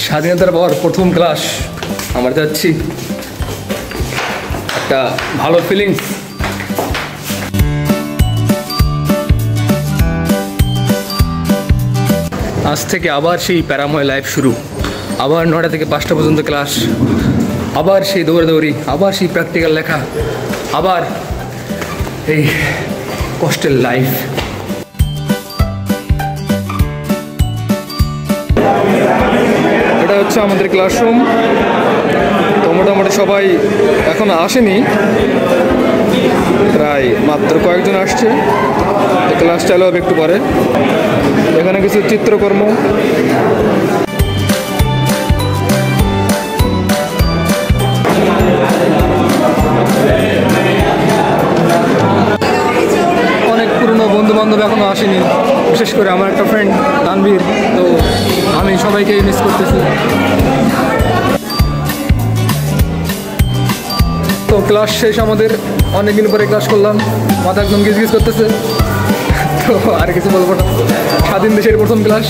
স্বাধীনতার পর প্রথম ক্লাস আমরা যাচ্ছি, একটা ভালো ফিলিংস। আজ থেকে আবার সেই প্যারাময় লাইফ শুরু, আবার 9টা থেকে 5টা পর্যন্ত ক্লাস, আবার সেই দৌড়াদৌড়ি, আবার সেই প্র্যাকটিক্যাল লেখা, আবার এই কষ্টের লাইফ। এটা হচ্ছে আমাদের ক্লাসরুম। তো মোটামুটি সবাই এখনো আসেনি, প্রায় মাত্র কয়েকজন আসছে। ক্লাস চালু হবে একটু পরে। এখানে কিছু চিত্রকর্ম, অনেক পুরনো বন্ধু বান্ধব এখনো আসেনি, বিশেষ করে আমার একটা ফ্রেন্ড তানভীর। তো আমি সবাইকে মিস করতেছি। তো ক্লাস শেষ আমাদের, অনেকদিন পরে ক্লাস করলাম, মাথা একদম গিজ গিজ করতেছে। তো আর কিছু বলবো না, স্বাধীন দেশের প্রথম ক্লাস।